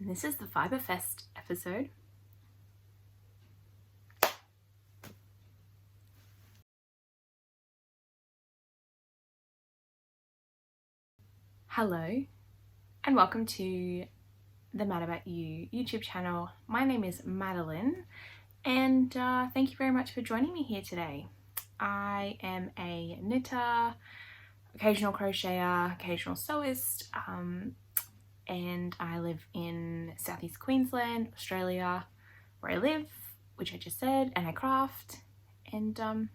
and this is the Fiberfest episode. Hello, and welcome to the Mad About You YouTube channel. My name is Madeline, and thank you very much for joining me here today. I am a knitter, occasional crocheter, occasional sewist, and I live in southeast Queensland, Australia, where I live, which I just said, and I craft. And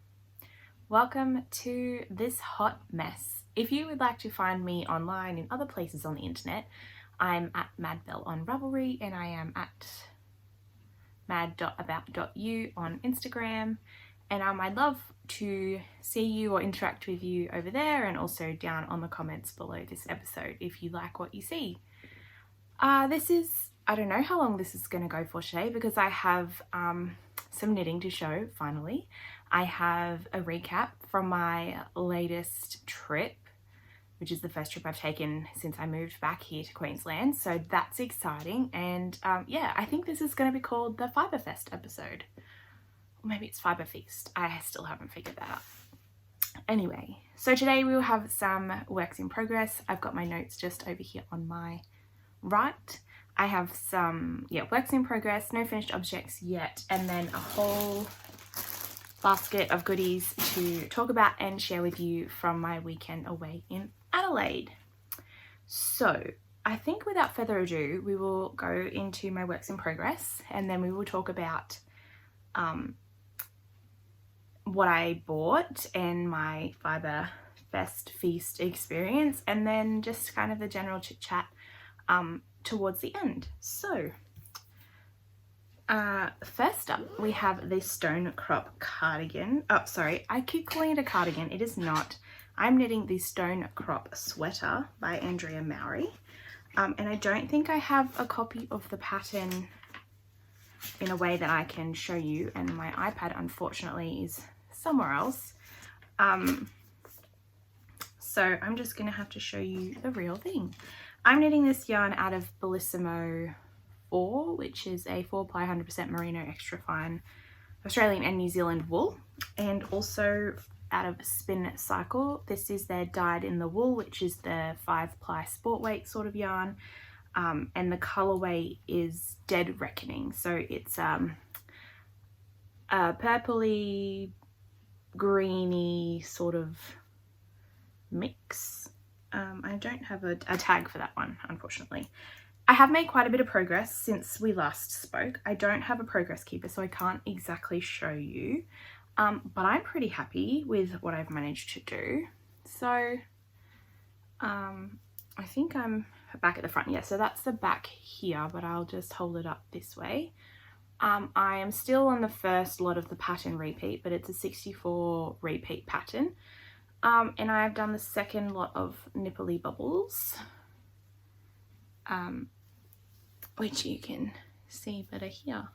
welcome to this hot mess. If you would like to find me online in other places on the internet, I'm at Madbell on Ravelry, and I am at mad.about.you on Instagram. And I'd love to see you or interact with you over there, and also down on the comments below this episode if you like what you see. I don't know how long this is going to go for today, because I have some knitting to show finally. I have a recap from my latest trip, which is the first trip I've taken since I moved back here to Queensland, so that's exciting. And yeah, I think this is going to be called the Fiberfest episode. Or maybe it's Fibre Feast. I still haven't figured that out. Anyway, so today we will have some works in progress. I've got my notes just over here on my right. I have some works in progress, no finished objects yet, and then a whole basket of goodies to talk about and share with you from my weekend away in Adelaide. So I think without further ado, we will go into my works in progress, and then we will talk about what I bought and my Fiberfest feast experience, and then just kind of the general chit chat towards the end. So first up, we have the stone crop cardigan. Oh, sorry, I keep calling it a cardigan. It is not. I'm knitting the stone crop sweater by Andrea Mowry. And I don't think I have a copy of the pattern in a way that I can show you, and my iPad unfortunately is somewhere else. So I'm just gonna have to show you the real thing. I'm knitting this yarn out of Bellissimo 4, which is a 4-ply 100% merino extra fine Australian and New Zealand wool, and also out of Spin Cycle. This is their dyed in the wool, which is the 5-ply sport weight sort of yarn, and the colorway is Dead Reckoning. So it's a purpley greeny sort of mix. I don't have a tag for that one, unfortunately. I have made quite a bit of progress since we last spoke. I don't have a progress keeper, so I can't exactly show you, but I'm pretty happy with what I've managed to do. So I think I'm back at the front. Yeah, so that's the back here, but I'll just hold it up this way. I am still on the first lot of the pattern repeat, but it's a 64 repeat pattern. And I've done the second lot of nipply bubbles, which you can see better here.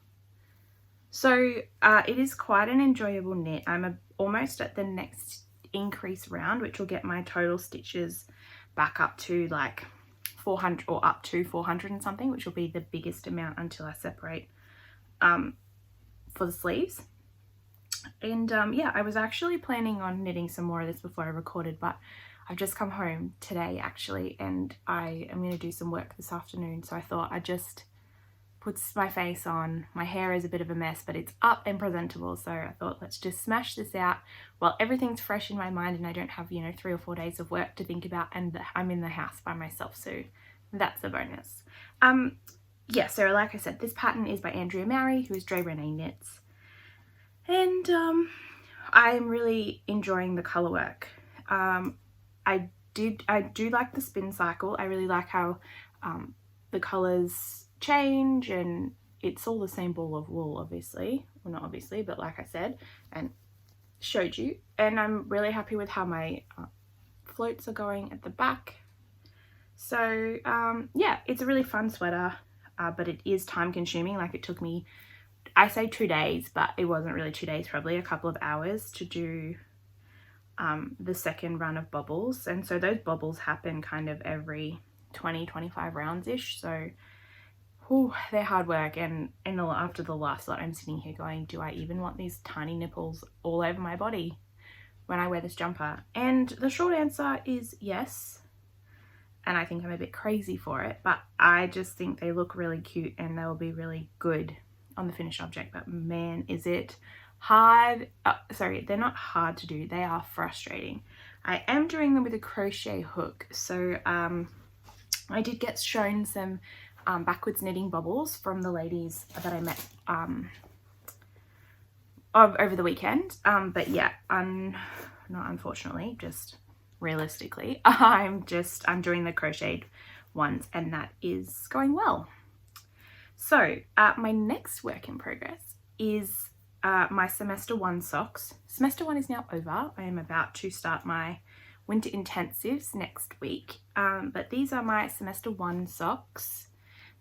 So it is quite an enjoyable knit. I'm almost at the next increase round, which will get my total stitches back up to like 400, or up to 400 and something, which will be the biggest amount until I separate for the sleeves. And yeah, I was actually planning on knitting some more of this before I recorded, but I've just come home today actually, and I am going to do some work this afternoon, so I thought I'd just put my face on. My hair is a bit of a mess, but it's up and presentable, so I thought let's just smash this out while everything's fresh in my mind and I don't have, 3 or 4 days of work to think about, and I'm in the house by myself, so that's a bonus. Yeah, so like I said, this pattern is by Andrea Mowry, who is Dre Renee Knits. And I'm really enjoying the colour work. I do like the spin cycle. I really like how the colours change, and it's all the same ball of wool, obviously. Well, not obviously, but like I said and showed you. And I'm really happy with how my floats are going at the back. So yeah, it's a really fun sweater, but it is time consuming. Like, it took me, I say 2 days, but it wasn't really 2 days, probably a couple of hours to do the second run of bobbles. And so those bobbles happen kind of every 20-25 rounds ish, so they're hard work, and after the last lot I'm sitting here going, do I even want these tiny nipples all over my body when I wear this jumper? And the short answer is yes, and I think I'm a bit crazy for it, but I just think they look really cute and they'll be really good on the finished object. But man, is it hard. Sorry, they're not hard to do, they are frustrating. I am doing them with a crochet hook, so I did get shown some backwards knitting bobbles from the ladies that I met over the weekend, but yeah, not unfortunately, just realistically, I'm doing the crocheted ones, and that is going well. So my next work in progress is my semester 1 socks. Semester 1 is now over. I am about to start my winter intensives next week, but these are my semester 1 socks.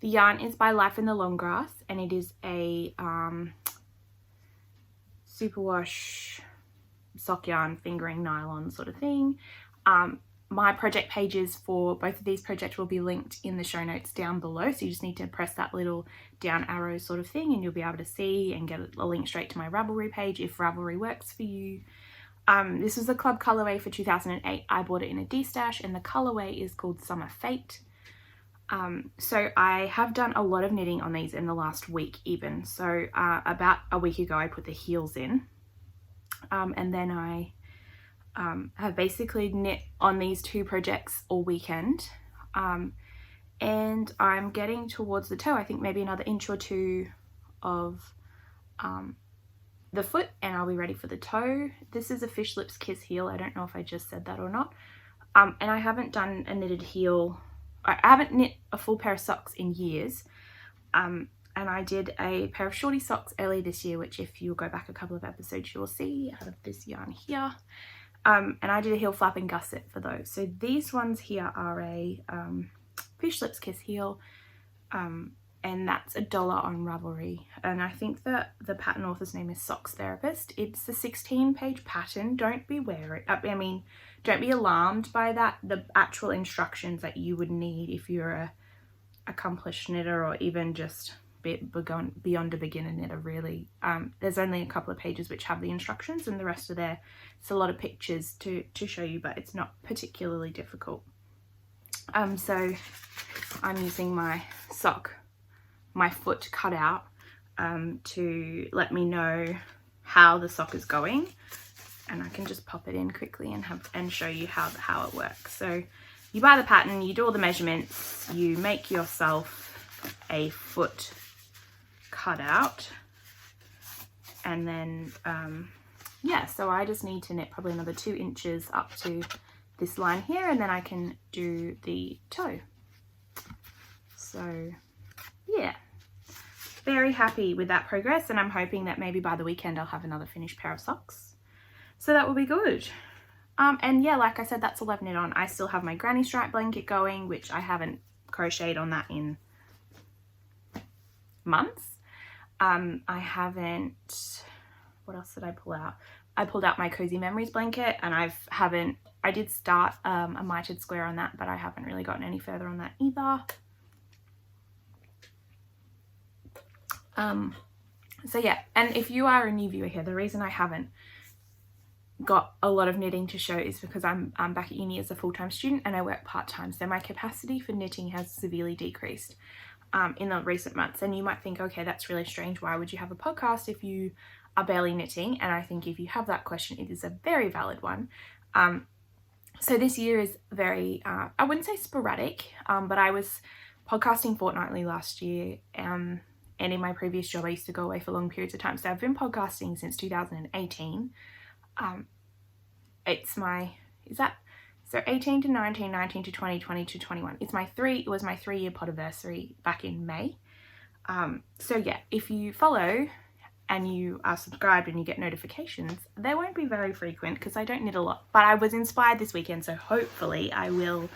The yarn is by Life in the Long Grass, and it is a superwash sock yarn fingering nylon sort of thing. My project pages for both of these projects will be linked in the show notes down below, so you just need to press that little down arrow sort of thing and you'll be able to see and get a link straight to my Ravelry page if Ravelry works for you. This was a club colorway for 2008. I bought it in a D-stash, and the colorway is called Summer Fate. So I have done a lot of knitting on these in the last week even. So about a week ago I put the heels in, and then I have basically knit on these 2 projects all weekend, and I'm getting towards the toe. I think maybe another inch or 2 of the foot, and I'll be ready for the toe. This is a Fish Lips Kiss heel. I don't know if I just said that or not. And I haven't done a knitted heel. I haven't knit a full pair of socks in years. And I did a pair of shorty socks early this year, which if you go back a couple of episodes, you will see out of this yarn here. And I did a heel flap and gusset for those. So these ones here are a Fish Lips Kiss heel, and that's $1 on Ravelry. And I think that the pattern author's name is Socks Therapist. It's a 16-page pattern. Don't be wary. I mean, don't be alarmed by that. The actual instructions that you would need if you're a accomplished knitter, or even just beyond a beginner knitter, really. There's only a couple of pages which have the instructions, and the rest are there. It's a lot of pictures to show you, but it's not particularly difficult. So I'm using my foot cutout to let me know how the sock is going, and I can just pop it in quickly and show you how it works. So you buy the pattern, you do all the measurements, you make yourself a foot cutout, and then yeah, so I just need to knit probably another 2 inches up to this line here, and then I can do the toe. So yeah, very happy with that progress, and I'm hoping that maybe by the weekend I'll have another finished pair of socks, so that will be good. And yeah, like I said, that's all I've knit on. I still have my granny stripe blanket going, which I haven't crocheted on that in months. I haven't, what else did I pull out? I pulled out my Cozy Memories blanket, and I did start a mitered square on that, but I haven't really gotten any further on that either. So yeah, and if you are a new viewer here, the reason I haven't got a lot of knitting to show is because I'm back at uni as a full-time student and I work part-time, so my capacity for knitting has severely decreased in the recent months. And you might think, okay, that's really strange, why would you have a podcast if you are barely knitting? And I think if you have that question, it is a very valid one. So this year is very, I wouldn't say sporadic, but I was podcasting fortnightly last year, and in my previous job I used to go away for long periods of time, so I've been podcasting since 2018. So 18 to 19, 19 to 20, 20 to 21. It was my 3-year podiversary back in May. So yeah, if you follow and you are subscribed and you get notifications, they won't be very frequent because I don't knit a lot, but I was inspired this weekend, so hopefully I will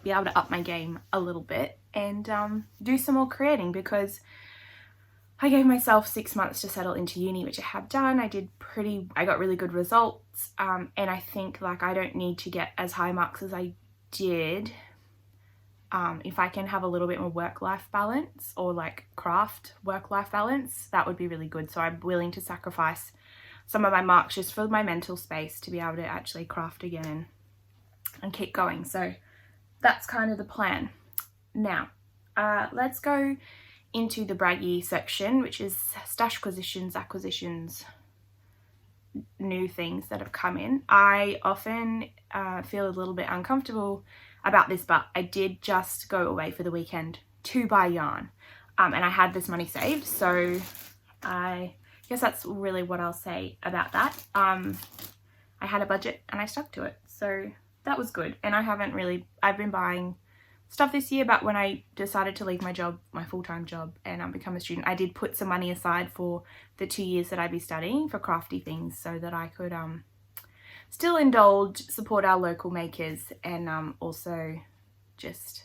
be able to up my game a little bit and do some more creating, because I gave myself 6 months to settle into uni, which I have done. I got really good results, and I think like I don't need to get as high marks as I did if I can have a little bit more work-life balance, or like craft work-life balance, that would be really good. So I'm willing to sacrifice some of my marks just for my mental space to be able to actually craft again and keep going. So that's kind of the plan. Now, let's go into the braggy section, which is stash acquisitions, new things that have come in. I often feel a little bit uncomfortable about this, but I did just go away for the weekend to buy yarn, and I had this money saved, so I guess that's really what I'll say about that. I had a budget and I stuck to it, so that was good. And I've been buying stuff this year, but when I decided to leave my job, my full-time job, and become a student, I did put some money aside for the 2 years that I'd be studying for crafty things, so that I could still indulge, support our local makers, and also just,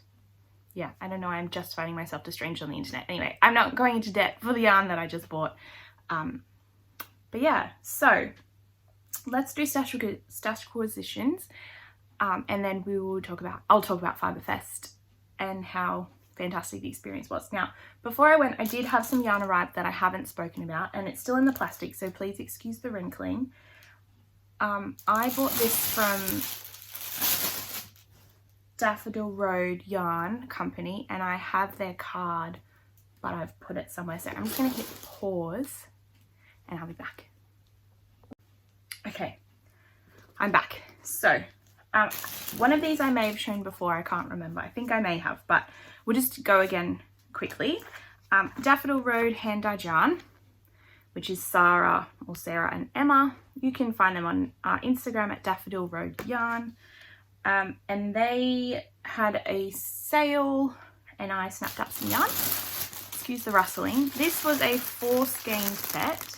yeah, I don't know, I'm just finding myself to strange on the internet. Anyway, I'm not going into debt for the yarn that I just bought. But yeah, so let's do stash acquisitions, and then I'll talk about Fiberfest and how fantastic the experience was. Now, before I went, I did have some yarn arrive that I haven't spoken about, and it's still in the plastic, so please excuse the wrinkling. I bought this from Daffodil Road Yarn Company, and I have their card, but I've put it somewhere, so I'm just going to hit pause and I'll be back. Okay, I'm back. So one of these I may have shown before, I can't remember. I think I may have, but we'll just go again quickly. Daffodil Road hand dyed yarn, which is Sarah and Emma. You can find them on Instagram at Daffodil Road Yarn. And they had a sale and I snapped up some yarn. Excuse the rustling. This was a 4 skein set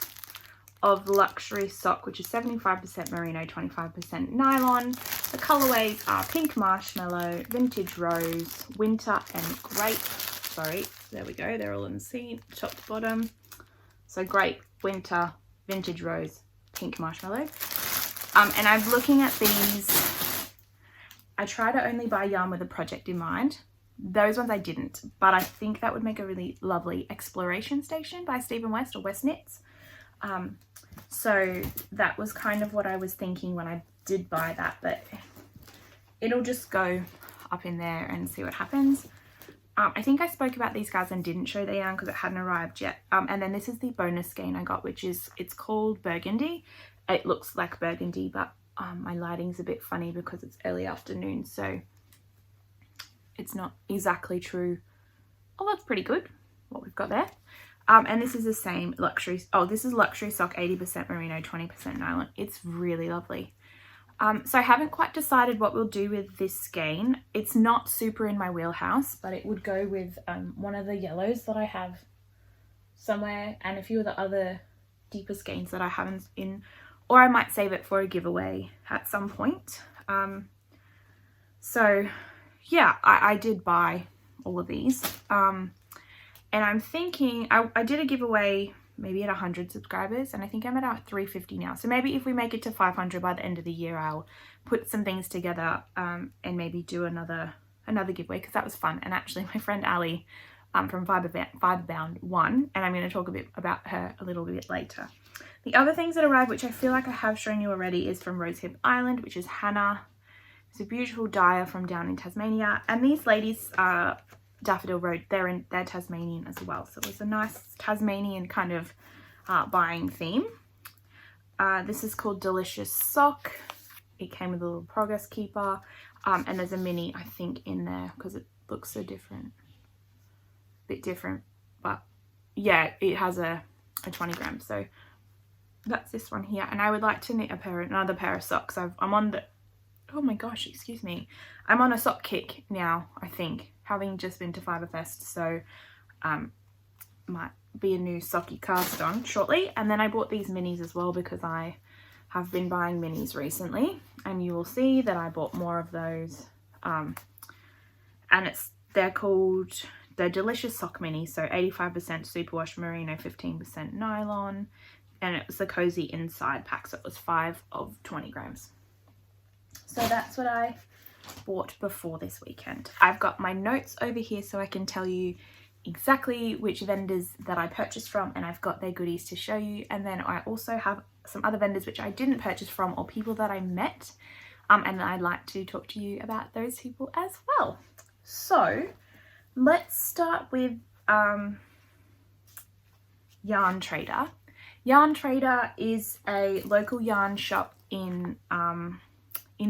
of luxury sock, which is 75% merino, 25% nylon. The colorways are pink marshmallow, vintage rose, winter, and grape. Sorry, there we go. They're all in the seam, top to bottom. So grape, winter, vintage rose, pink marshmallow. And I'm looking at these. I try to only buy yarn with a project in mind. Those ones I didn't, but I think that would make a really lovely exploration station by Stephen West or West Knits. So that was kind of what I was thinking when I did buy that, but it'll just go up in there and see what happens. I think I spoke about these guys and didn't show the yarn because it hadn't arrived yet. And then this is the bonus skein I got, which is, it's called Burgundy. It looks like burgundy, but my lighting's a bit funny because it's early afternoon, so it's not exactly true. Oh, that's pretty good, what we've got there. And this is the same luxury. Oh, this is luxury sock, 80% merino, 20% nylon. It's really lovely. So I haven't quite decided what we'll do with this skein. It's not super in my wheelhouse, but it would go with one of the yellows that I have somewhere and a few of the other deeper skeins that I haven't in, or I might save it for a giveaway at some point. So yeah, I did buy all of these. And I'm thinking, I did a giveaway maybe at 100 subscribers, and I think I'm at 350 now. So maybe if we make it to 500 by the end of the year, I'll put some things together and maybe do another giveaway, because that was fun. And actually my friend Ali from Fiberbound won, and I'm going to talk a bit about her a little bit later. The other things that arrived, which I feel like I have shown you already, is from Rosehip Island, which is Hannah. It's a beautiful dyer from down in Tasmania, and these ladies are Daffodil Road, they're Tasmanian as well, so it was a nice Tasmanian kind of buying theme. This is called Delicious Sock. It came with a little progress keeper, and there's a mini, I think, in there because it looks so different, bit different, but yeah, it has a 20 grams. So that's this one here, and I would like to knit another pair of socks. I'm on the, oh my gosh, excuse me, I'm on a sock kick now, I think, having just been to Fiberfest, so might be a new socky cast on shortly. And then I bought these minis as well because I have been buying minis recently, and you will see that I bought more of those. And they're called the Delicious Sock Mini, so 85% superwash merino, 15% nylon, and it was the cozy inside pack, so it was 5 of 20 grams. So that's what I bought before this weekend. I've got my notes over here so I can tell you exactly which vendors that I purchased from, and I've got their goodies to show you. And then I also have some other vendors which I didn't purchase from, or people that I met, and I'd like to talk to you about those people as well. So let's start with Yarn Trader. Yarn Trader is a local yarn shop in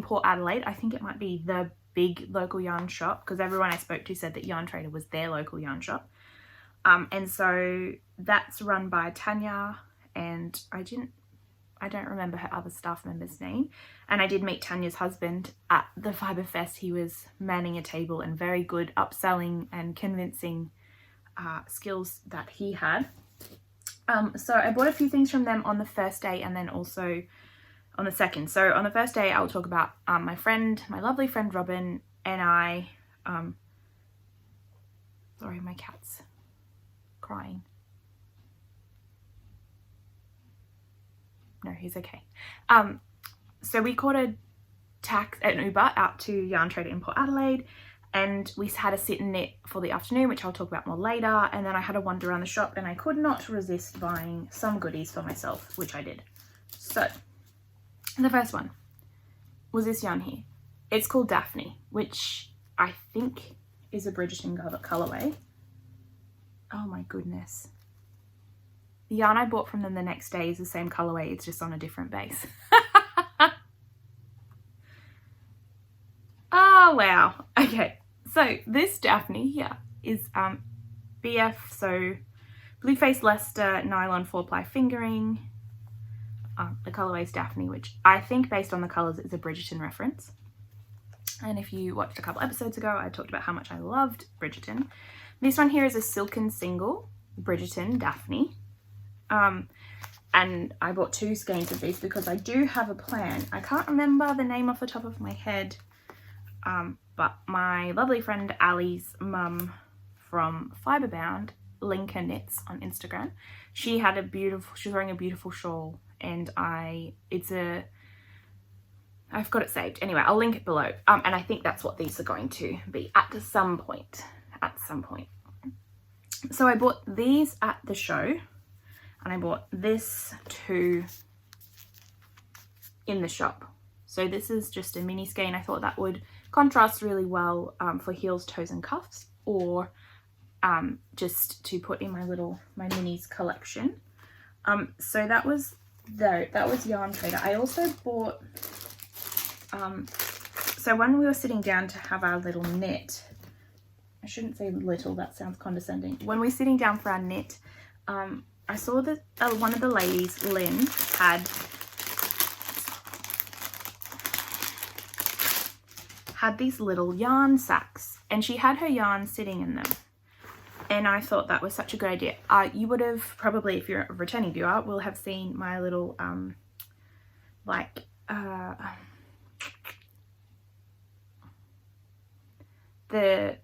Port Adelaide. I think it might be the big local yarn shop, because everyone I spoke to said that Yarn Trader was their local yarn shop. And so that's run by Tanya, and I don't remember her other staff member's name. And I did meet Tanya's husband at the Fiberfest. He was manning a table and very good upselling and convincing skills that he had. So I bought a few things from them on the first day and then also on the second. So on the first day, I'll talk about my lovely friend Robin and I. Sorry, my cat's crying. No, he's okay. So we caught an Uber out to Yarn Trader in Port Adelaide, and we had a sit and knit for the afternoon, which I'll talk about more later. And then I had a wander around the shop, and I could not resist buying some goodies for myself, which I did. So the first one was this yarn here. It's called Daphne, which I think is a Bridgerton colorway. Oh my goodness. The yarn I bought from them the next day is the same colorway, it's just on a different base. Oh wow. Okay, so this Daphne here is BF, so Blue Face Leicester nylon 4-ply fingering. The colorway is Daphne, which I think based on the colors is a Bridgerton reference. And if you watched a couple episodes ago, I talked about how much I loved Bridgerton. This one here is a silken single, Bridgerton Daphne. And I bought 2 skeins of these because I do have a plan. I can't remember the name off the top of my head, but my lovely friend Ali's mum from Fiberbound, Linka Knits on Instagram, she was wearing a beautiful shawl, and I've got it saved. Anyway, I'll link it below. And I think that's what these are going to be at some point. So I bought these at the show, and I bought this too in the shop. So this is just a mini skein. I thought that would contrast really well for heels, toes and cuffs, or just to put in my minis collection. So that was Yarn Trader. I also bought, so when we were sitting down to have our little knit, I shouldn't say little, that sounds condescending. When we were sitting down for our knit, I saw that one of the ladies, Lynn, had these little yarn sacks, and she had her yarn sitting in them. And I thought that was such a good idea. You would have probably, if you're a returning viewer, will have seen my little, the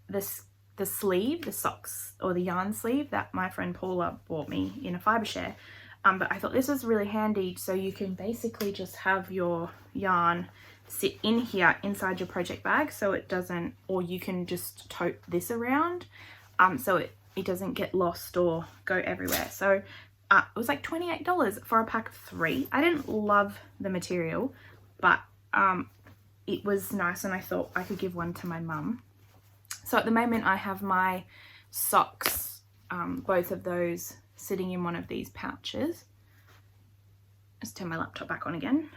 sleeve, the socks, or the yarn sleeve that my friend Paula bought me in a fibre share. But I thought this was really handy, so you can basically just have your yarn sit in here inside your project bag, so it doesn't, or you can just tote this around, so it doesn't get lost or go everywhere. So it was like $28 for a pack of 3. I didn't love the material, but it was nice, and I thought I could give one to my mum. So at the moment I have my socks, both of those, sitting in one of these pouches. Let's turn my laptop back on again.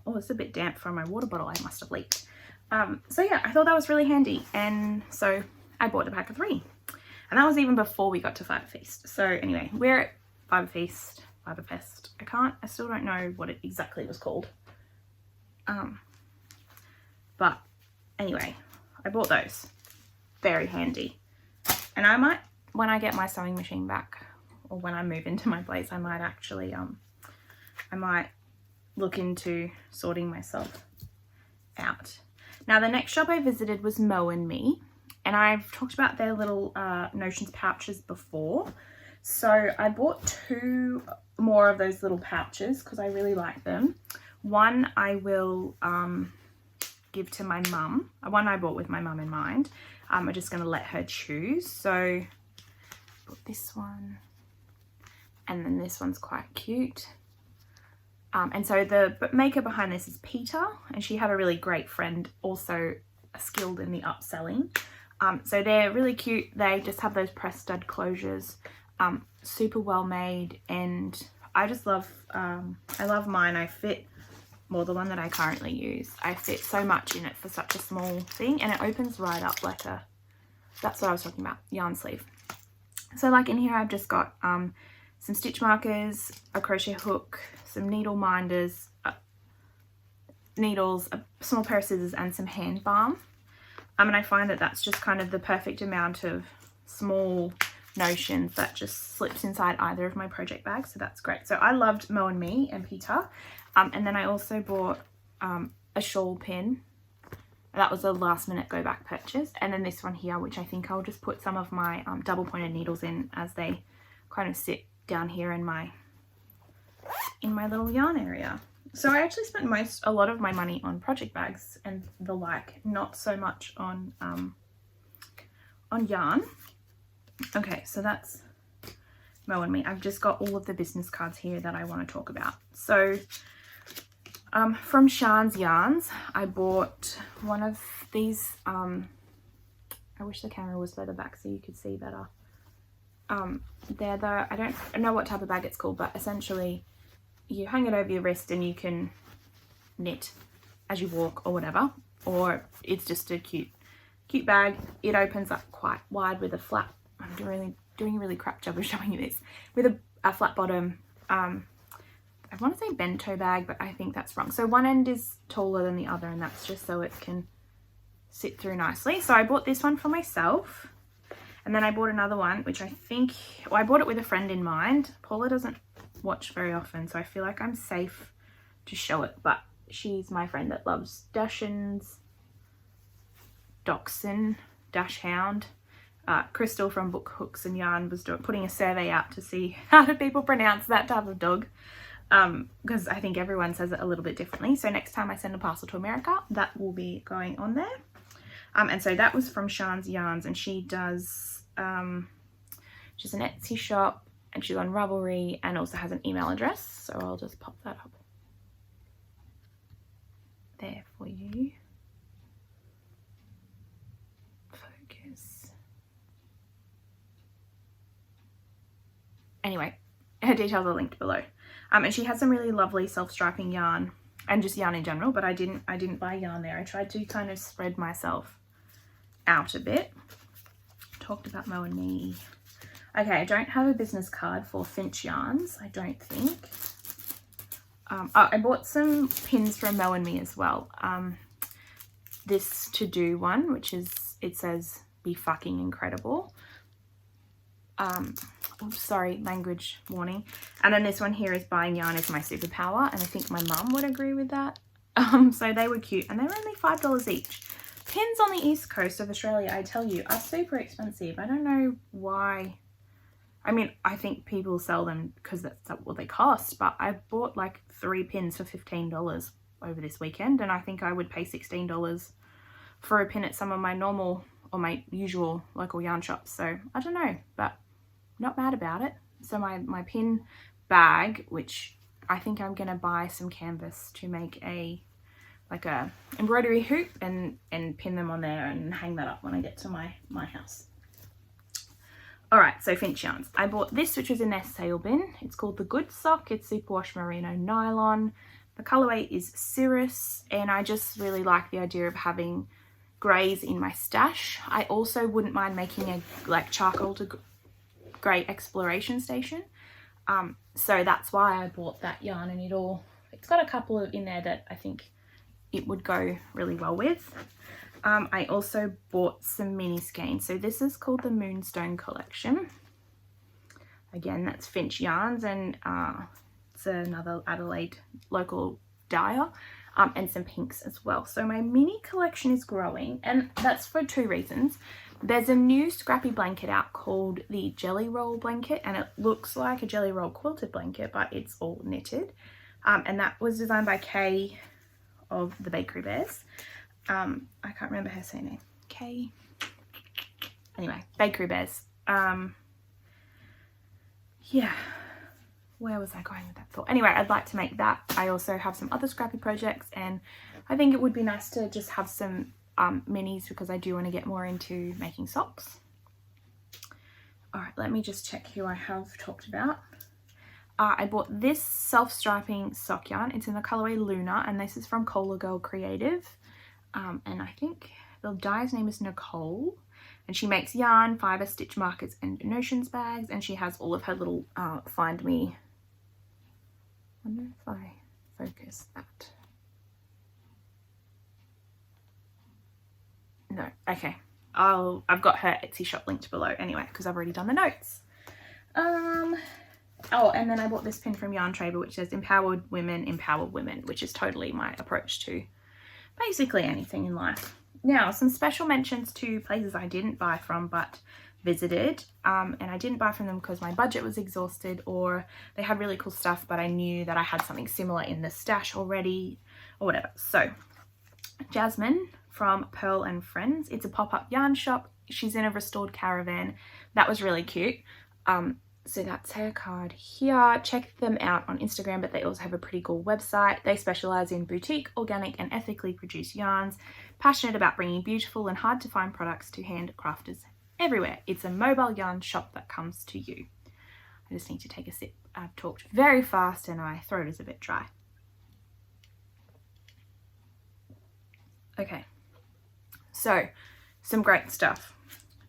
Oh, it's a bit damp from my water bottle. I must have leaked. So yeah, I thought that was really handy, and so I bought a pack of 3. And that was even before we got to Fibre Feast. So anyway, we're at Fiberfest. I still don't know what it exactly was called. But anyway, I bought those. Very handy. And I might, when I get my sewing machine back, or when I move into my place, I might actually, I might look into sorting myself out. Now the next shop I visited was Mo and Me, and I've talked about their little Notions pouches before. So I bought 2 more of those little pouches because I really like them. One I will give to my mum. One I bought with my mum in mind. I'm just going to let her choose. So put this one, and then this one's quite cute. And so the maker behind this is Peter, and she had a really great friend, also skilled in the upselling. So they're really cute. They just have those press stud closures, super well made, and I just love, I love mine. I fit, well, the one that I currently use, I fit so much in it for such a small thing, and it opens right up like a, that's what I was talking about, yarn sleeve. So like in here I've just got some stitch markers, a crochet hook, some needle minders, needles, a small pair of scissors, and some hand balm. And I find that that's just kind of the perfect amount of small notions that just slips inside either of my project bags, so that's great. So I loved Mo and Me and Peter. And then I also bought a shawl pin. That was a last minute go back purchase. And then this one here, which I think I'll just put some of my double pointed needles in as they kind of sit down here in my little yarn area. So I actually spent a lot of my money on project bags and the like, not so much on yarn. Okay, so that's Mo and Me. I've just got all of the business cards here that I want to talk about. So from Shan's Yarns, I bought one of these, I wish the camera was further back so you could see better. They're the, I don't know what type of bag it's called, but essentially you hang it over your wrist and you can knit as you walk or whatever, or it's just a cute bag. It opens up quite wide with a flat, I'm doing a really crap job of showing you this, with a flat bottom. I want to say bento bag, but I think that's wrong. So one end is taller than the other, and that's just so it can sit through nicely. So I bought this one for myself, and then I bought another one, which I think, well, I bought it with a friend in mind. Paula doesn't watch very often, so I feel like I'm safe to show it, but she's my friend that loves Dachshunds, Dachshund, Dachshund. Crystal from Book Hooks and Yarn was putting a survey out to see how do people pronounce that type of dog, because I think everyone says it a little bit differently. So next time I send a parcel to America, that will be going on there. And so that was from Shan's Yarns, and she does, she's an Etsy shop, and she's on Ravelry, and also has an email address. So I'll just pop that up there for you. Focus. Anyway, her details are linked below. And she has some really lovely self-striping yarn, and just yarn in general, but I didn't buy yarn there. I tried to kind of spread myself out a bit. Talked about Mo and Me. Okay, I don't have a business card for Finch Yarns, I don't think. Oh, I bought some pins from Mo and Me as well. This to do one, which is, it says be fucking incredible. Oops, sorry, language warning. And then this one here is buying yarn is my superpower, and I think my mum would agree with that. So they were cute, and they were only $5 each. Pins on the east coast of Australia, I tell you, are super expensive. I don't know why. I mean, I think people sell them because that's what they cost, but I bought like 3 pins for $15 over this weekend, and I think I would pay $16 for a pin at some of my normal or my usual local yarn shops. So I don't know, but not mad about it. So my pin bag, which I think I'm gonna buy some canvas to make a embroidery hoop and pin them on there and hang that up when I get to my house. All right, so Finch Yarns. I bought this, which was in their sale bin. It's called the Good Sock. It's superwash merino nylon. The colorway is Cirrus, and I just really like the idea of having grays in my stash. I also wouldn't mind making a like charcoal to grey exploration station. So that's why I bought that yarn, and it's got a couple of in there that I think it would go really well with. I also bought some mini skeins. So this is called the Moonstone collection. Again, that's Finch Yarns, and it's another Adelaide local dyer, and some pinks as well. So my mini collection is growing, and that's for 2 reasons. There's a new scrappy blanket out called the Jelly Roll blanket, and it looks like a Jelly Roll quilted blanket, but it's all knitted. And that was designed by Kay of the Bakery Bears. I can't remember her surname. Kay. Anyway, Bakery Bears. Yeah, where was I going with that thought? Anyway, I'd like to make that. I also have some other scrappy projects, and I think it would be nice to just have some minis because I do want to get more into making socks. All right, let me just check who I have talked about. I bought this self-striping sock yarn. It's in the colorway Luna, and this is from Cola Girl Creative. And I think the dye's name is Nicole. And she makes yarn, fibre, stitch markers, and notions bags. And she has all of her little find me. I wonder if I focus that. No, okay. I've got her Etsy shop linked below anyway, because I've already done the notes. Oh, and then I bought this pin from Yarn Trader, which says empower women, which is totally my approach to basically anything in life. Now, some special mentions to places I didn't buy from but visited, and I didn't buy from them because my budget was exhausted, or they had really cool stuff but I knew that I had something similar in the stash already or whatever. So Jasmine from Pearl and Friends, it's a pop-up yarn shop. She's in a restored caravan. That was really cute. So that's her card here. Check them out on Instagram, but they also have a pretty cool website. They specialize in boutique, organic, and ethically produced yarns, passionate about bringing beautiful and hard to find products to handcrafters everywhere. It's a mobile yarn shop that comes to you. I just need to take a sip. I've talked very fast and my throat is a bit dry. Okay, so some great stuff.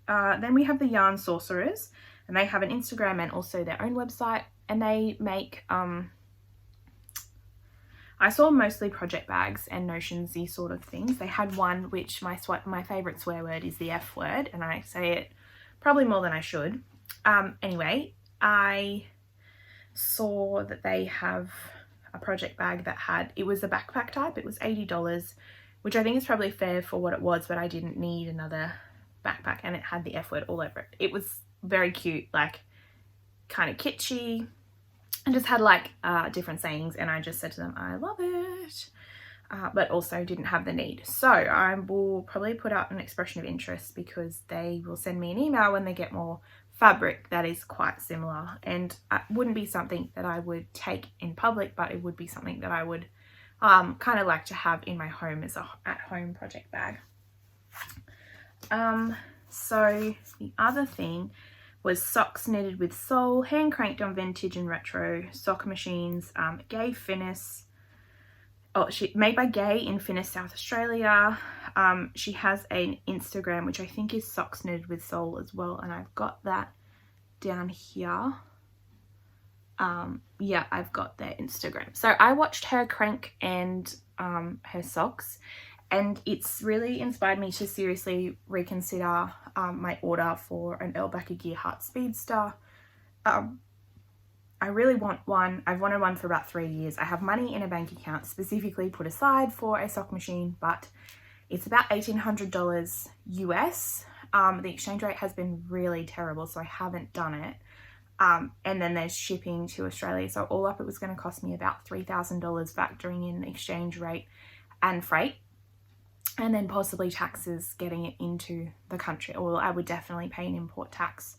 Then we have the Yarn Sorcerers. And they have an Instagram and also their own website, and they make, I saw mostly project bags and notionsy sort of things. They had one which my favourite swear word is the F word, and I say it probably more than I should. Anyway, I saw that they have a project bag that had, it was a backpack type, it was $80, which I think is probably fair for what it was, but I didn't need another backpack, and it had the F word all over it. It was very cute, like kind of kitschy, and just had like different sayings, and I just said to them I love it, but also didn't have the need. So I will probably put out an expression of interest because they will send me an email when they get more fabric that is quite similar, and it wouldn't be something that I would take in public, but it would be something that I would kind of like to have in my home as a at-home project bag. So the other thing was socks knitted with sole, hand cranked on vintage and retro sock machines. Gay Finnis, made by Gay in Finnis, South Australia. She has an Instagram which I think is socks knitted with sole as well, and I've got that down here. Yeah, I've got their Instagram. So I watched her crank and her socks, and it's really inspired me to seriously reconsider my order for an Erlbacher Gear Heart Speedster. I really want one. I've wanted one for about 3 years. I have money in a bank account specifically put aside for a sock machine, but it's about $1,800 US. The exchange rate has been really terrible, so I haven't done it. And then there's shipping to Australia. So all up, it was going to cost me about $3,000 factoring in the exchange rate and freight, and then possibly taxes getting it into the country. Or I would definitely pay an import tax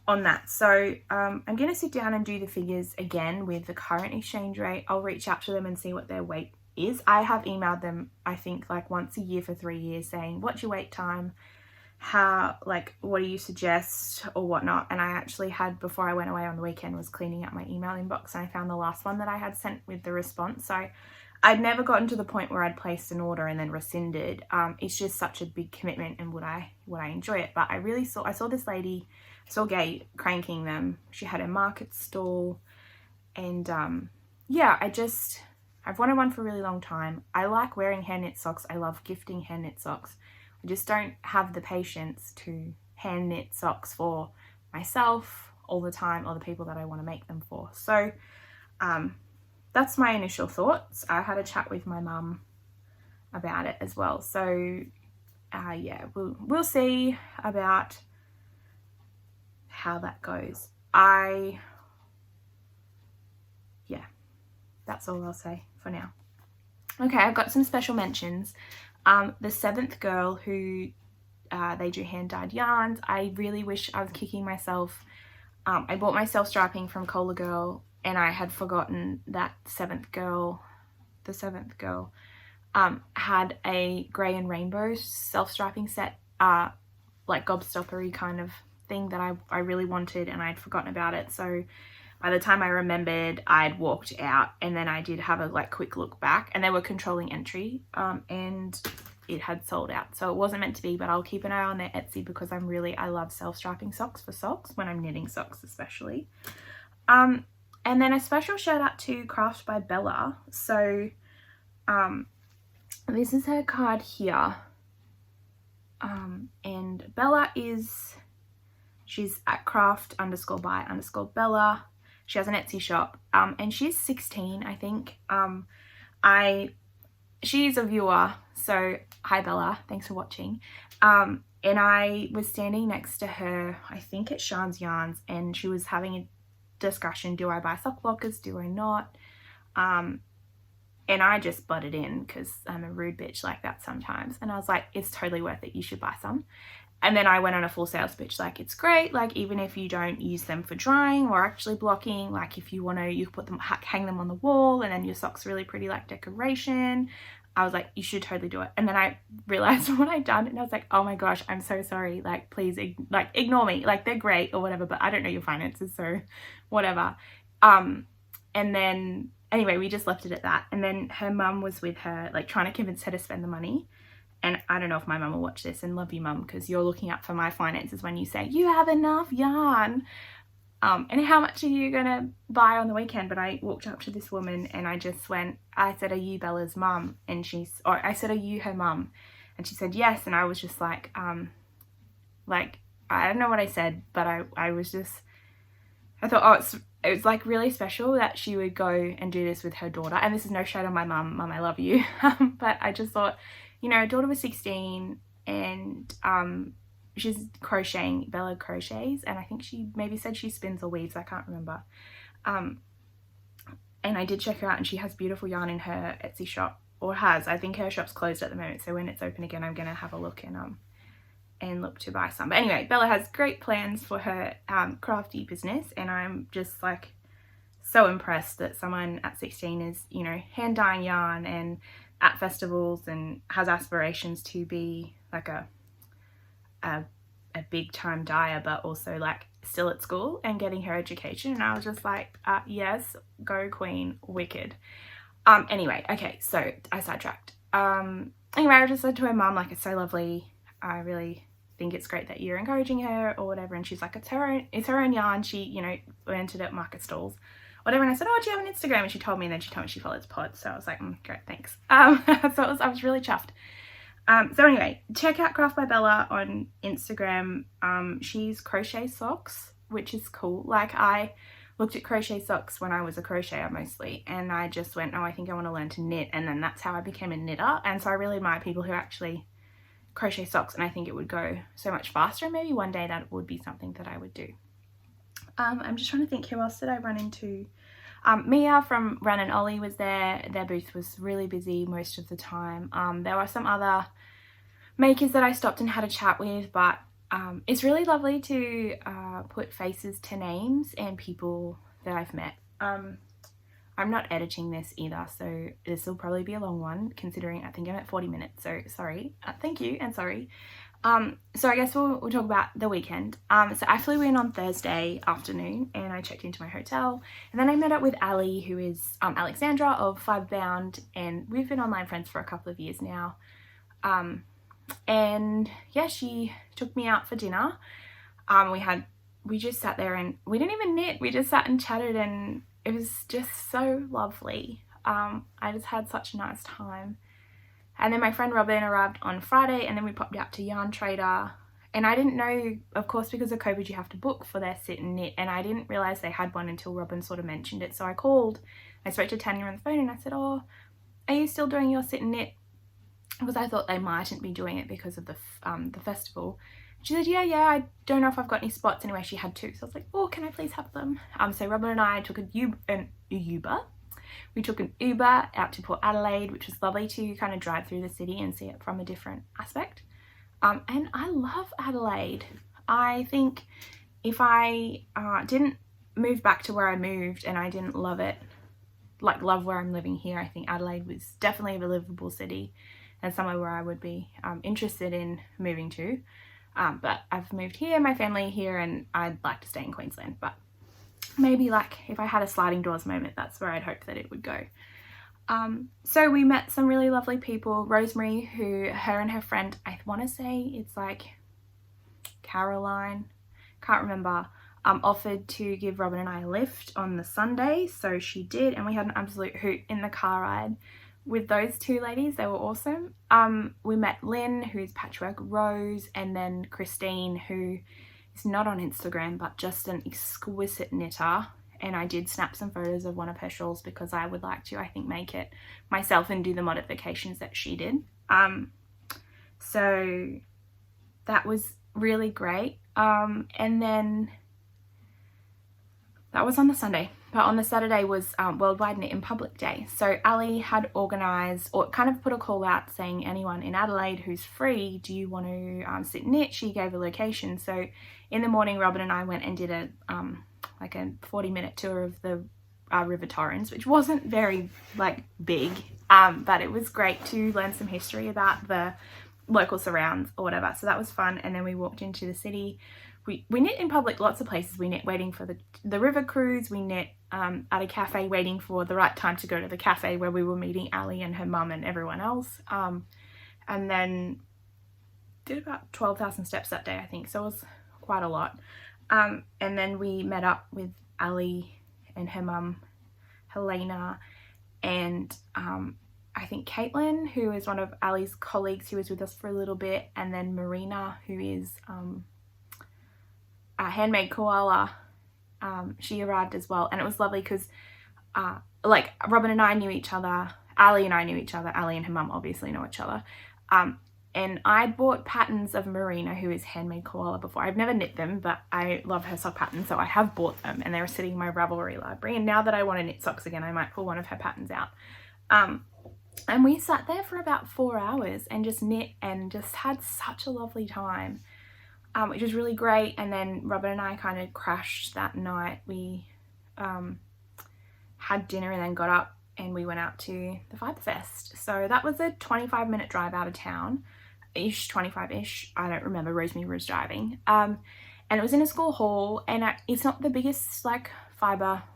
on that. So I'm going to sit down and do the figures again with the current exchange rate. I'll reach out to them and see what their weight is. I have emailed them, I think, like once a year for 3 years saying, what's your wait time? How, like, what do you suggest or whatnot? And I actually had, before I went away on the weekend, was cleaning up my email inbox, and I found the last one that I had sent with the response. So I'd never gotten to the point where I'd placed an order and then rescinded. It's just such a big commitment, and would I enjoy it? But I saw this lady, I saw Gay cranking them. She had a market stall, and yeah, I've wanted one for a really long time. I like wearing hand knit socks. I love gifting hand knit socks. I just don't have the patience to hand knit socks for myself all the time, or the people that I want to make them for. So that's my initial thoughts. I had a chat with my mum about it as well. So yeah, we'll see about how that goes. Yeah, that's all I'll say for now. Okay, I've got some special mentions. The seventh girl who they do hand dyed yarns. I really wish I was kicking myself. I bought my self-striping from Cola Girl and I had forgotten that the seventh girl had a grey and rainbow self-striping set, like gobstoppery kind of thing that I really wanted, and I'd forgotten about it. So by the time I remembered, I'd walked out, and then I did have a like quick look back, and they were controlling entry, and it had sold out. So it wasn't meant to be, but I'll keep an eye on their Etsy because I love self-striping socks for socks, when I'm knitting socks especially. And then a special shout out to Craft by Bella. So this is her card here. And Bella she's at craft_by_Bella. She has an Etsy shop, and she's 16, I think. She's a viewer, so hi Bella, thanks for watching. And I was standing next to her, I think at Sean's Yarns, and she was having a discussion, do I buy sock blockers, do I not? And I just butted in because I'm a rude bitch like that sometimes. And I was like, it's totally worth it. You should buy some. And then I went on a full sales pitch. Like, it's great. Like, even if you don't use them for drying or actually blocking, like if you want to, you can put them, hang them on the wall, and then your sock's really pretty like decoration. I was like, you should totally do it. And then I realized what I'd done, and I was like, oh my gosh, I'm so sorry. Like, please, like, ignore me. Like, they're great or whatever, but I don't know your finances, so whatever. And then anyway, we just left it at that. And then her mum was with her, like trying to convince her to spend the money. And I don't know if my mum will watch this, and love you mum, because you're looking out for my finances when you say, you have enough yarn. And how much are you gonna buy on the weekend? But I walked up to this woman and I just went, I said, are you Bella's mum? And I said, are you her mum? And she said, yes. And I was just like I don't know what I said, but I was just, I thought, oh, it was like really special that she would go and do this with her daughter. And this is no shade on my mum. Mum, I love you. But I just thought, you know, her daughter was 16 and she's crocheting. Bella crochets, and I think she maybe said she spins or weaves. I can't remember. And I did check her out, and she has beautiful yarn in her Etsy shop, or has. I think her shop's closed at the moment, so when it's open again, I'm gonna have a look and look to buy some. But anyway, Bella has great plans for her crafty business, and I'm just like so impressed that someone at 16 is, you know, hand dyeing yarn and at festivals and has aspirations to be like a big time dyer, but also like still at school and getting her education. And I was just like, yes, go queen, wicked. Anyway, okay, so I sidetracked. Anyway, I just said to her mum, like, it's so lovely. I really think it's great that you're encouraging her or whatever. And she's like, it's her own yarn. She, you know, earned it at market stalls, whatever. And I said, oh, do you have an Instagram? And she told me, and then she told me she follows pod. So I was like, great, thanks. So I was really chuffed. So anyway, check out Craft by Bella on Instagram. She's crochet socks, which is cool. Like, I looked at crochet socks when I was a crocheter mostly, and I just went, oh, I think I want to learn to knit. And then that's how I became a knitter. And so I really admire people who actually crochet socks, and I think it would go so much faster, and maybe one day that would be something that I would do. I'm just trying to think, who else did I run into? Mia from Ran and Ollie was there. Their booth was really busy most of the time. There were some other makers that I stopped and had a chat with, but it's really lovely to put faces to names and people that I've met. I'm not editing this either, so this will probably be a long one, considering I think I'm at 40 minutes, so sorry. Thank you, and sorry. So I guess we'll talk about the weekend. So I flew in on Thursday afternoon, and I checked into my hotel, and then I met up with Ali, who is Alexandra of Fibebound, and we've been online friends for a couple of years now. And yeah, she took me out for dinner. We just sat there and we didn't even knit, we just sat and chatted, and it was just so lovely. I just had such a nice time. And then my friend Robin arrived on Friday, and then we popped out to Yarn Trader. And I didn't know, of course, because of COVID, you have to book for their sit and knit. And I didn't realise they had one until Robin sort of mentioned it. So I called, I spoke to Tanya on the phone, and I said, oh, are you still doing your sit and knit? Because I thought they mightn't be doing it because of the festival. She said, yeah, I don't know if I've got any spots. Anyway, she had two. So I was like, oh, can I please have them? So Robin and I took an Uber We took an Uber out to Port Adelaide, which was lovely to kind of drive through the city and see it from a different aspect. And I love Adelaide. I think if I didn't move back to where I moved and I didn't love it, like love where I'm living here, I think Adelaide was definitely a livable city and somewhere where I would be interested in moving to. But I've moved here, my family here, and I'd like to stay in Queensland. But maybe like if I had a sliding doors moment, that's where I'd hope that it would go. So we met some really lovely people. Rosemary, her and her friend, I want to say it's like Caroline, can't remember, offered to give Robin and I a lift on the Sunday, so she did, and we had an absolute hoot in the car ride with those two ladies. They were awesome. We met Lynn, who's Patchwork Rose, and then Christine, who is not on Instagram but just an exquisite knitter, and I did snap some photos of one of her shawls because I would like to, I think, make it myself and do the modifications that she did. So that was really great. And then that was on the Sunday, but on the Saturday was Worldwide Knit in Public Day. So Ali had organised, or kind of put a call out saying, anyone in Adelaide who's free, do you want to sit knit? She gave a location. So in the morning, Robin and I went and did a 40-minute tour of the River Torrens, which wasn't very like big, but it was great to learn some history about the local surrounds or whatever. So that was fun. And then we walked into the city. We knit in public lots of places. We knit waiting for the river cruise. We knit at a cafe waiting for the right time to go to the cafe where we were meeting Ali and her mum and everyone else. And then did about 12,000 steps that day, I think. So it was quite a lot. And then we met up with Ali and her mum, Helena, and I think Caitlin, who is one of Ali's colleagues who was with us for a little bit, and then Marina, who is a handmade koala. She arrived as well, and it was lovely because like Robin and I knew each other, Ali and I knew each other, Ali and her mum obviously know each other, and I'd bought patterns of Marina, who is handmade koala, before. I've never knit them, but I love her sock patterns, so I have bought them, and they were sitting in my Ravelry library, and now that I want to knit socks again, I might pull one of her patterns out. And we sat there for about 4 hours and just knit and just had such a lovely time, which was really great. And then Robin and I kind of crashed that night. We had dinner and then got up and we went out to the Fiberfest. So that was a 25-minute drive out of town, 25-ish. I don't remember, Rosemary was driving. And it was in a school hall, and it's not the biggest like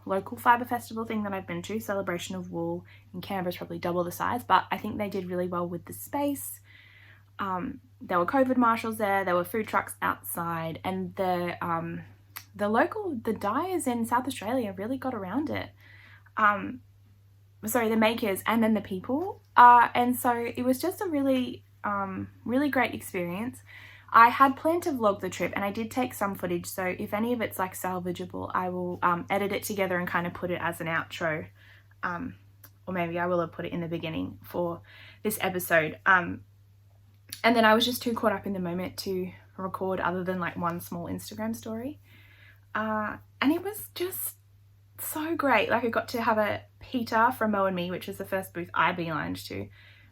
local fibre festival thing that I've been to. Celebration of Wool in Canberra's probably double the size, but I think they did really well with the space. There were COVID marshals there were food trucks outside, and the dyers in South Australia really got around it. Sorry, the makers and then the people. And so it was just a really, really great experience. I had planned to vlog the trip, and I did take some footage, so if any of it's like salvageable, I will edit it together and kind of put it as an outro, or maybe I will have put it in the beginning for this episode. And then I was just too caught up in the moment to record other than like one small Instagram story, and it was just so great. Like I got to have a Peter from Mo and Me, which was the first booth I beelined to,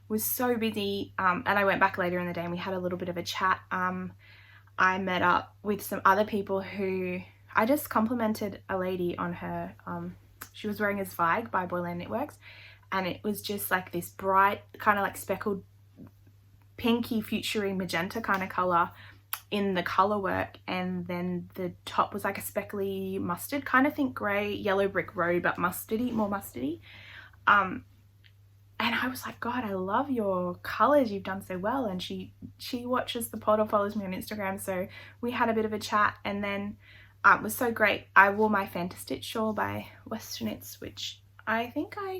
was so busy, and I went back later in the day and we had a little bit of a chat. I met up with some other people who I just complimented a lady on her, she was wearing a Zweig by Boyland Knitworks, and it was just like this bright kind of like speckled pinky futury magenta kind of color in the color work, and then the top was like a speckly mustard, kind of think grey yellow brick road, but mustardy, more mustardy. And I was like, God, I love your colors. You've done so well. And she watches the pod or follows me on Instagram. So we had a bit of a chat, and then it was so great. I wore my Fantastitch shawl by Western Knits, which I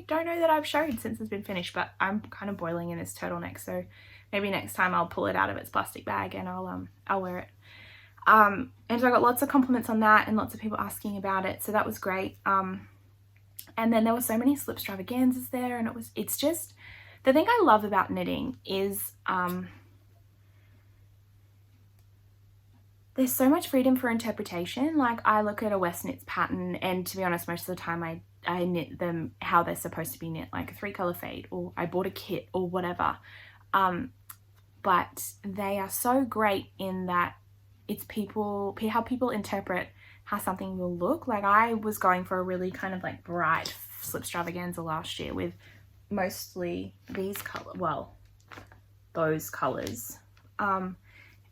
don't know that I've showed since it's been finished, but I'm kind of boiling in this turtleneck. So maybe next time I'll pull it out of its plastic bag and I'll wear it. And so I got lots of compliments on that and lots of people asking about it. So that was great. And then there were so many slip extravaganzas there, and it's just, the thing I love about knitting is there's so much freedom for interpretation. Like I look at a West Knits pattern, and to be honest, most of the time I I knit them how they're supposed to be knit, like a 3-color fade, or I bought a kit or whatever. But they are so great in that it's how people interpret how something will look. Like I was going for a really kind of like bright slipstravaganza last year with mostly these those colors. And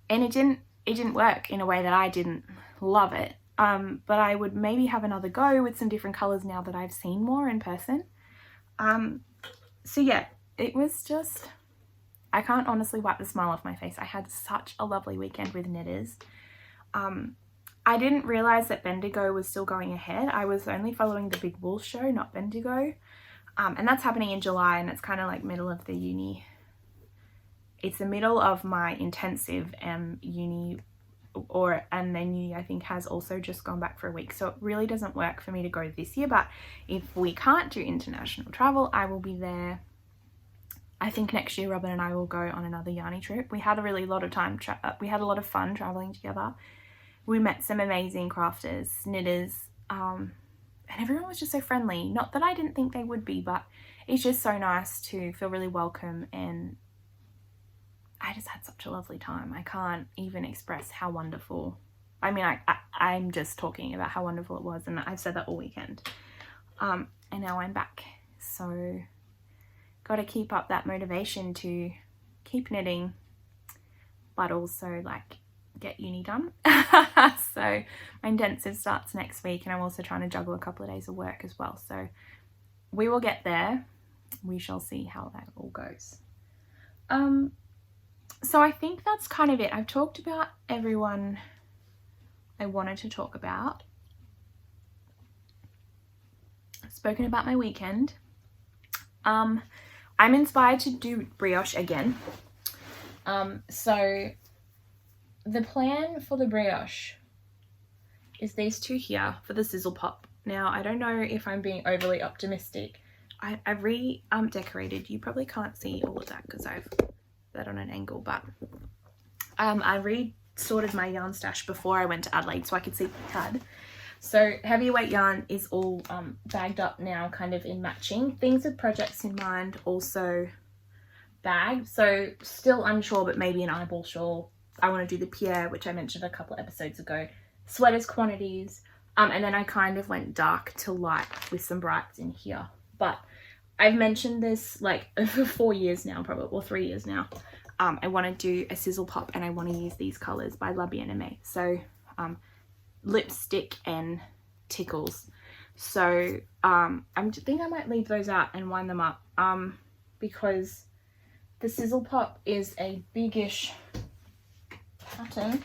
it didn't work in a way that I didn't love it. But I would maybe have another go with some different colors now that I've seen more in person. So yeah, it was just, I can't honestly wipe the smile off my face. I had such a lovely weekend with knitters. I didn't realize that Bendigo was still going ahead. I was only following the Big Wool show, not Bendigo. And that's happening in July, and it's kind of like middle of the uni. It's the middle of my intensive uni, and then uni I think has also just gone back for a week. So it really doesn't work for me to go this year, but if we can't do international travel, I will be there. I think next year Robin and I will go on another yarny trip. We had a really lot of time, we had a lot of fun traveling together. We met some amazing crafters, knitters, and everyone was just so friendly. Not that I didn't think they would be, but it's just so nice to feel really welcome, and I just had such a lovely time. I can't even express how wonderful. I mean, I'm just talking about how wonderful it was, and I've said that all weekend. And now I'm back, so got to keep up that motivation to keep but also like get uni done. So my intensive starts next week, and I'm also trying to juggle a couple of days of work as well. So we will get there. We shall see how that all goes. So I think that's kind of it. I've talked about everyone I wanted to talk about. I've spoken about my weekend. I'm inspired to do brioche again. So the plan for the brioche is these two here for the sizzle pop. Now, I don't know if I'm being overly optimistic. I've decorated. You probably can't see all of that because I've that on an angle, but I re-sorted my yarn stash before I went to Adelaide so I could see what I had. So heavyweight yarn is all bagged up now, kind of in matching. Things with projects in mind also bagged. So still unsure, but maybe an eyeball shawl. I want to do the Pierre, which I mentioned a couple of episodes ago. Sweaters quantities. And then I kind of went dark to light with some brights in here. But I've mentioned this like for 4 years now, probably, or 3 years now. I want to do a sizzle pop, and I want to use these colors by La Bien-Aimée. So lipstick and tickles. So I think I might leave those out and wind them up because the sizzle pop is a biggish pattern.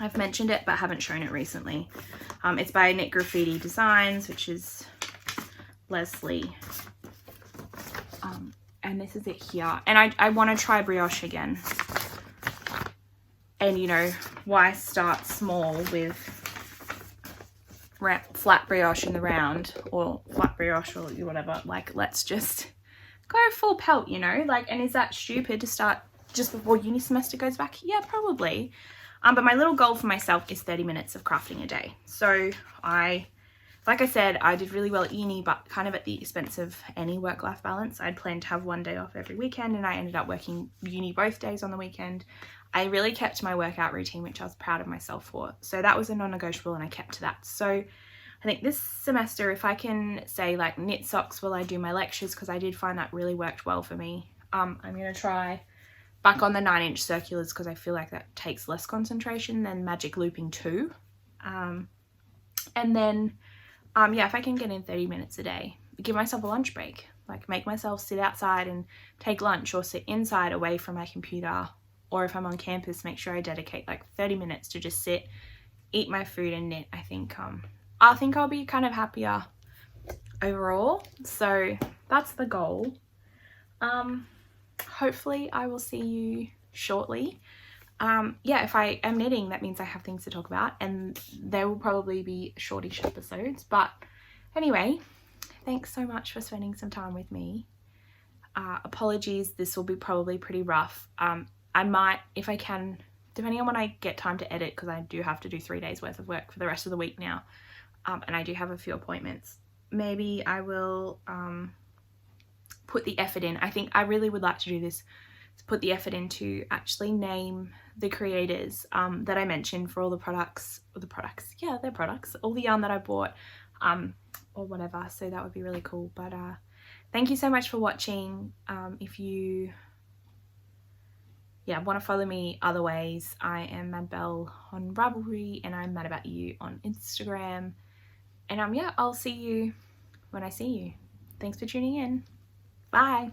I've mentioned it but haven't shown it recently. It's by Knit Graffiti Designs, which is Leslie, and this is it here. And I want to try brioche again, and you know, why start small with flat brioche in the round, or flat brioche, or whatever. Like, let's just go full pelt, you know. Like, and is that stupid to start just before uni semester goes back? Yeah, probably. But my little goal for myself is 30 minutes of crafting a day. So like I said, I did really well at uni, but kind of at the expense of any work-life balance. I'd planned to have one day off every weekend, and I ended up working uni both days on the weekend. I really kept my workout routine, which I was proud of myself for. So that was a non-negotiable, and I kept to that. So I think this semester, if I can say like knit socks while I do my lectures, because I did find that really worked well for me. I'm going to try back on the 9-inch circulars because I feel like that takes less concentration than magic looping 2. And then yeah, if I can get in 30 minutes a day, give myself a lunch break, like make myself sit outside and take lunch, or sit inside away from my computer, or if I'm on campus, make sure I dedicate like 30 minutes to just sit, eat my food and knit. I think I'll be kind of happier overall. So that's the goal. Hopefully I will see you shortly. Yeah, if I am knitting, that means I have things to talk about, and there will probably be shortish episodes. But anyway, thanks so much for spending some time with me. Apologies, this will be probably pretty rough. I might, if I can, depending on when I get time to edit, because I do have to do 3 days worth of work for the rest of the week now, and I do have a few appointments, maybe I will put the effort in. I think I really would like to do this, to put the effort in to actually name the creators that I mentioned for all the products, yeah, they're products, all the yarn that I bought, or whatever. So that would be really cool. But thank you so much for watching. If you want to follow me other ways, I am Madbell on Ravelry, and I'm Mad About You on Instagram. And yeah, I'll see you when I see you. Thanks for tuning in. Bye.